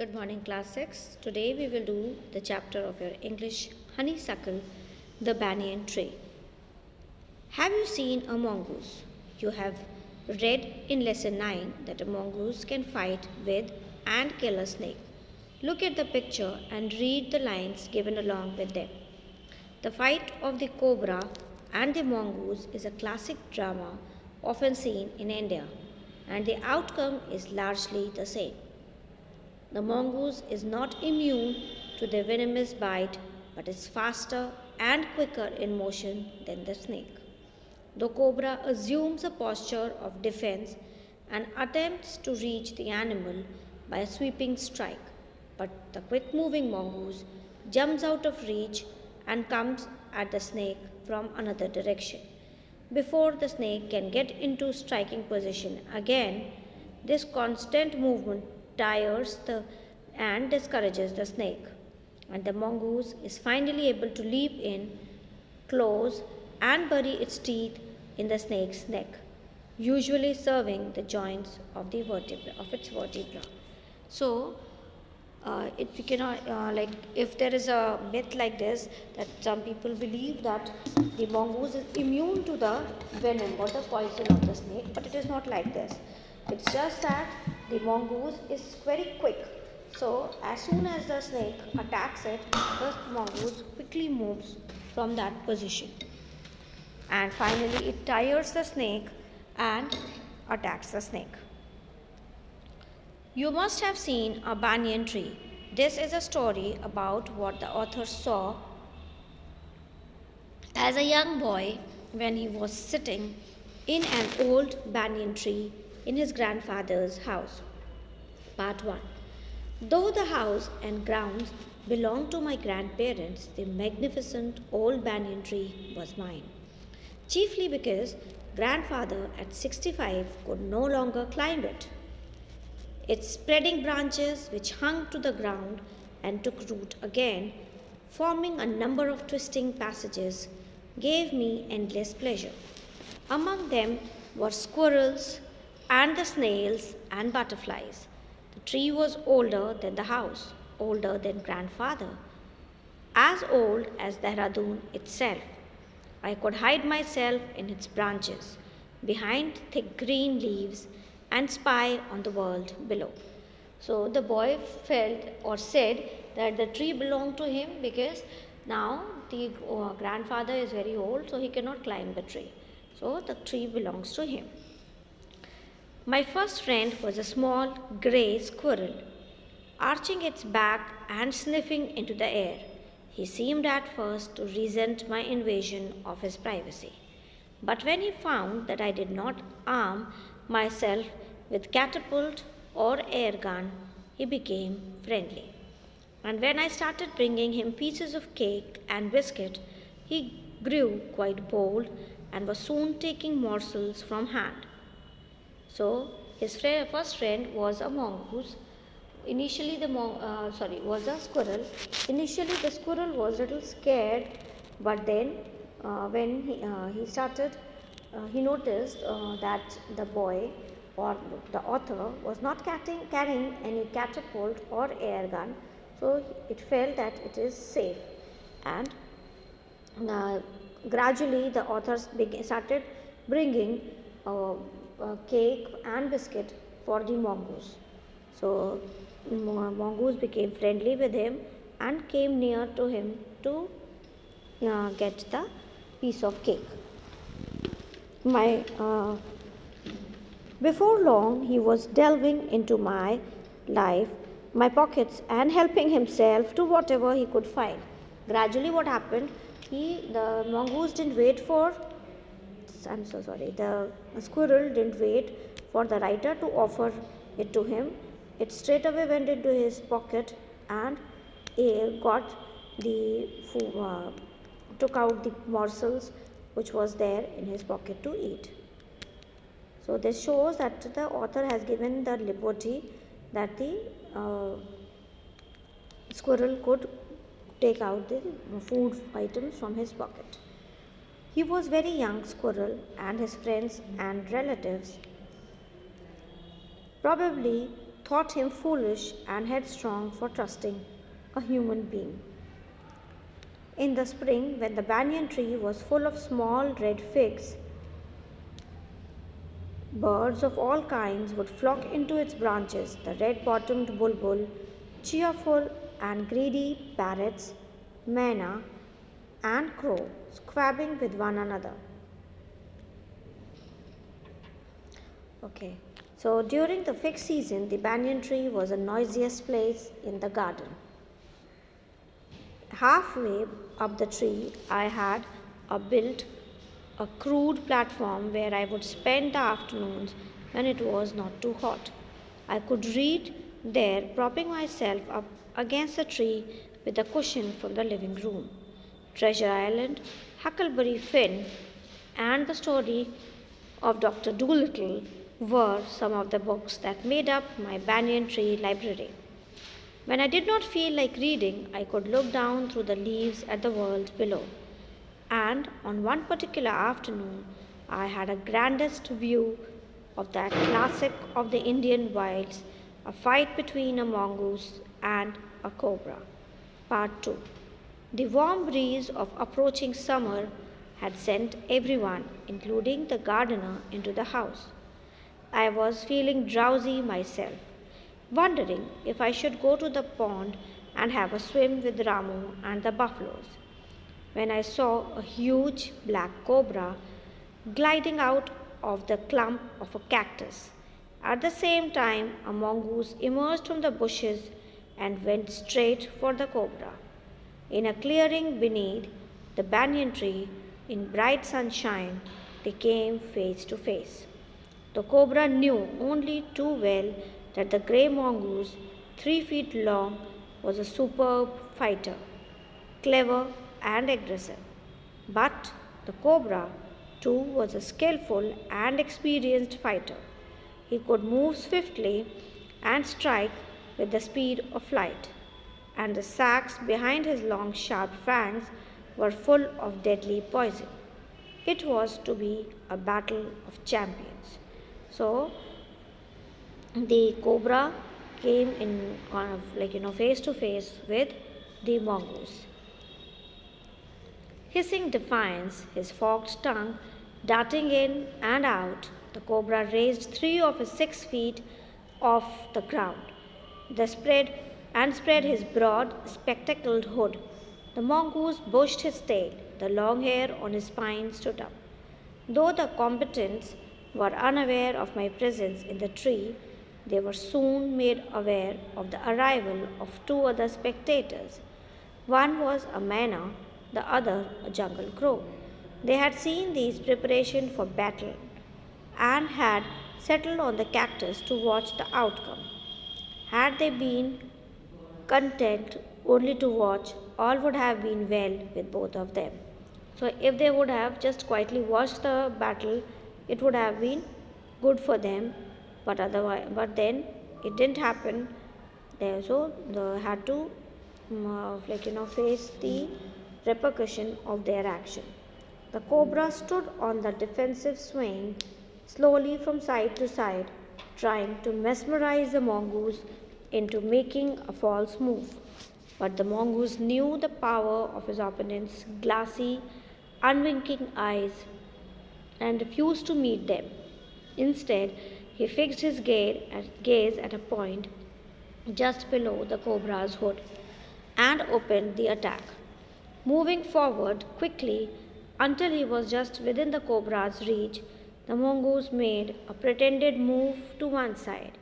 Good morning, class 6. Today we will do the chapter of your English Honeysuckle, the Banyan Tree. Have you seen a mongoose? You have read in lesson 9 that a mongoose can fight with and kill a snake. Look at the picture and read the lines given along with them. The fight of the cobra and the mongoose is a classic drama often seen in India, and the outcome is largely the same. The mongoose is not immune to the venomous bite but is faster and quicker in motion than the snake. The cobra assumes a posture of defense and attempts to reach the animal by a sweeping strike, but the quick moving mongoose jumps out of reach and comes at the snake from another direction. Before the snake can get into striking position again, this constant movement tires and discourages the snake, and the mongoose is finally able to leap in, close, and bury its teeth in the snake's neck, usually serving the joints of its vertebra. So, if we cannot if there is a myth like this that some people believe that the mongoose is immune to the venom or the poison of the snake, but it is not like this. It's just that the mongoose is very quick, so as soon as the snake attacks it, the mongoose quickly moves from that position, and finally it tires the snake and attacks the snake. You must have seen a banyan tree. This is a story about what the author saw as a young boy when he was sitting in an old banyan tree in his grandfather's house. Part 1. Though the house and grounds belonged to my grandparents, the magnificent old banyan tree was mine. Chiefly because grandfather at 65 could no longer climb it. Its spreading branches, which hung to the ground and took root again, forming a number of twisting passages, gave me endless pleasure. Among them were squirrels and the snails and butterflies. The tree was older than the house, older than grandfather, as old as Dehradun itself. I could hide myself in its branches, behind thick green leaves, and spy on the world below. So the boy felt or said that the tree belonged to him because now the grandfather is very old, so he cannot climb the tree. So the tree belongs to him. My first friend was a small grey squirrel, arching its back and sniffing into the air. He seemed at first to resent my invasion of his privacy. But when he found that I did not arm myself with catapult or air gun, he became friendly. And when I started bringing him pieces of cake and biscuit, he grew quite bold and was soon taking morsels from hand. So his first friend was a mongoose. Initially, was a squirrel. Initially, the squirrel was a little scared, but then when he started, he noticed that the boy or the author was not carrying any catapult or air gun, so it felt that it is safe, and gradually the author started bringing cake and biscuit for the mongoose. So mongoose became friendly with him and came near to him to get the piece of cake. Before long, he was delving into my life, my pockets, and helping himself to whatever he could find. Gradually, what happened? The mongoose didn't wait for. The squirrel didn't wait for the writer to offer it to him. It straight away went into his pocket and got took out the morsels which was there in his pocket to eat. So this shows that the author has given the liberty that the squirrel could take out the food items from his pocket. He was very young squirrel, and his friends and relatives probably thought him foolish and headstrong for trusting a human being. In the spring, when the banyan tree was full of small red figs, birds of all kinds would flock into its branches, the red-bottomed bulbul, cheerful and greedy parrots, myna, and crow, squabbling with one another. Okay, so during the fig season, the banyan tree was the noisiest place in the garden. Halfway up the tree, I had built a crude platform where I would spend the afternoons when it was not too hot. I could read there, propping myself up against the tree with a cushion from the living room. Treasure Island, Huckleberry Finn, and the story of Dr. Dolittle were some of the books that made up my banyan tree library. When I did not feel like reading, I could look down through the leaves at the world below. And on one particular afternoon, I had a grandest view of that classic of the Indian wilds, a fight between a mongoose and a cobra. Part 2. The warm breeze of approaching summer had sent everyone, including the gardener, into the house. I was feeling drowsy myself, wondering if I should go to the pond and have a swim with Ramu and the buffaloes, when I saw a huge black cobra gliding out of the clump of a cactus. At the same time, a mongoose emerged from the bushes and went straight for the cobra. In a clearing beneath the banyan tree, in bright sunshine, they came face to face. The cobra knew only too well that the grey mongoose, 3 feet long, was a superb fighter, clever and aggressive. But the cobra, too, was a skillful and experienced fighter. He could move swiftly and strike with the speed of light, and the sacs behind his long, sharp fangs were full of deadly poison. It was to be a battle of champions. So, the cobra came in kind of face to face with the mongoose. Hissing defiance, his forked tongue darting in and out, the cobra raised 3 of his 6 feet off the ground. Spread his broad, spectacled hood. The mongoose bushed his tail. The long hair on his spine stood up. Though the combatants were unaware of my presence in the tree, they were soon made aware of the arrival of 2 other spectators. One was a myna, the other a jungle crow. They had seen these preparations for battle and had settled on the cactus to watch the outcome. Had they been content only to watch, all would have been well with both of them. So, if they would have just quietly watched the battle, it would have been good for them. But then it didn't happen. So they had to face the repercussion of their action. The cobra stood on the defensive, swaying slowly from side to side, trying to mesmerize the mongoose into making a false move. But the mongoose knew the power of his opponent's glassy, unwinking eyes and refused to meet them. Instead, he fixed his gaze at a point just below the cobra's hood and opened the attack, moving forward quickly until he was just within the cobra's reach. The mongoose made a pretended move to one side.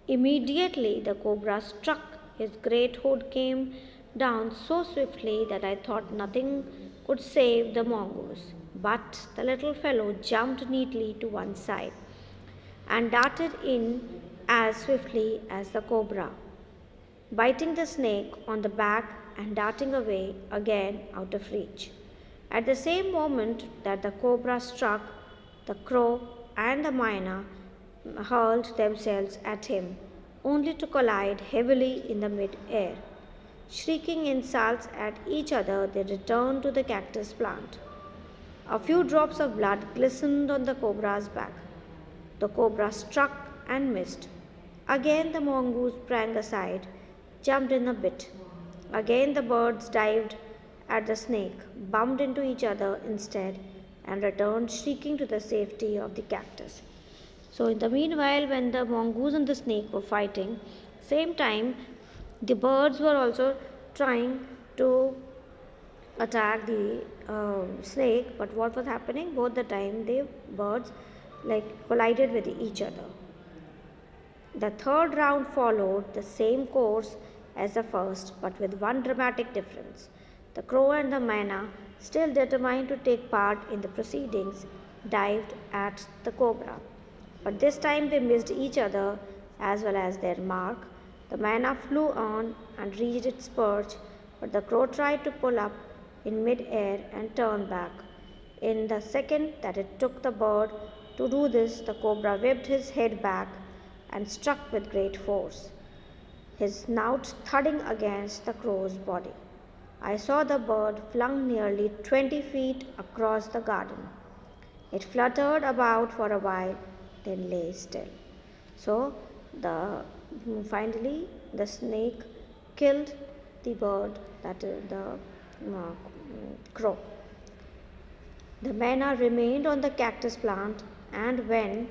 Immediately, the cobra struck. His great hood came down so swiftly that I thought nothing could save the mongoose. But the little fellow jumped neatly to one side and darted in as swiftly as the cobra, biting the snake on the back and darting away again out of reach. At the same moment that the cobra struck, the crow and the myna hurled themselves at him, only to collide heavily in the mid-air. Shrieking insults at each other, they returned to the cactus plant. A few drops of blood glistened on the cobra's back. The cobra struck and missed. Again the mongoose sprang aside, jumped in a bit. Again the birds dived at the snake, bumped into each other instead, and returned shrieking to the safety of the cactus. So in the meanwhile, when the mongoose and the snake were fighting, same time the birds were also trying to attack the snake. But what was happening? Both the time the birds collided with each other. The third round followed the same course as the first, but with one dramatic difference. The crow and the myna, still determined to take part in the proceedings, dived at the cobra. But this time they missed each other as well as their mark. The myna flew on and reached its perch, but the crow tried to pull up in mid-air and turn back. In the second that it took the bird to do this, the cobra whipped his head back and struck with great force, his snout thudding against the crow's body. I saw the bird flung nearly 20 feet across the garden. It fluttered about for a while, then lay still. So, finally, the snake killed the bird, that is the crow. The myna remained on the cactus plant, and when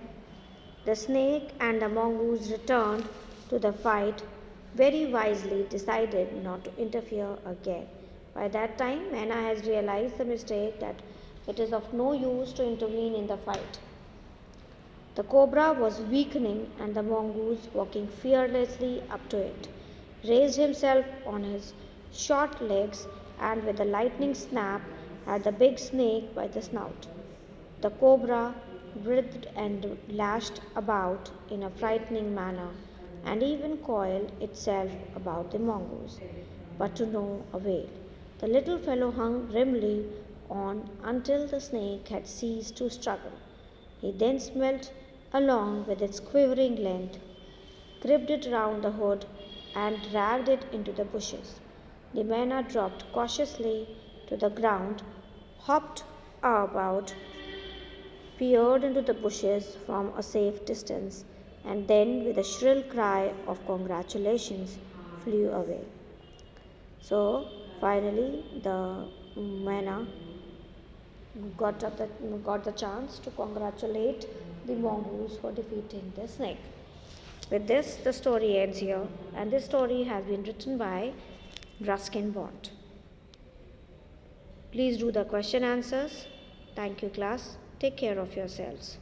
the snake and the mongoose returned to the fight, very wisely decided not to interfere again. By that time, myna has realized the mistake, that it is of no use to intervene in the fight. The cobra was weakening, and the mongoose, walking fearlessly up to it, raised himself on his short legs and with a lightning snap had the big snake by the snout. The cobra writhed and lashed about in a frightening manner, and even coiled itself about the mongoose, but to no avail. The little fellow hung grimly on until the snake had ceased to struggle. He then smelt along with its quivering length, gripped it round the hood, and dragged it into the bushes. The myna dropped cautiously to the ground, hopped about, peered into the bushes from a safe distance, and then, with a shrill cry of congratulations, flew away. So, finally, the myna got the chance to congratulate the mongoose for defeating the snake. With this, the story ends here, and this story has been written by Ruskin Bond. Please do the question answers. Thank you, class. Take care of yourselves.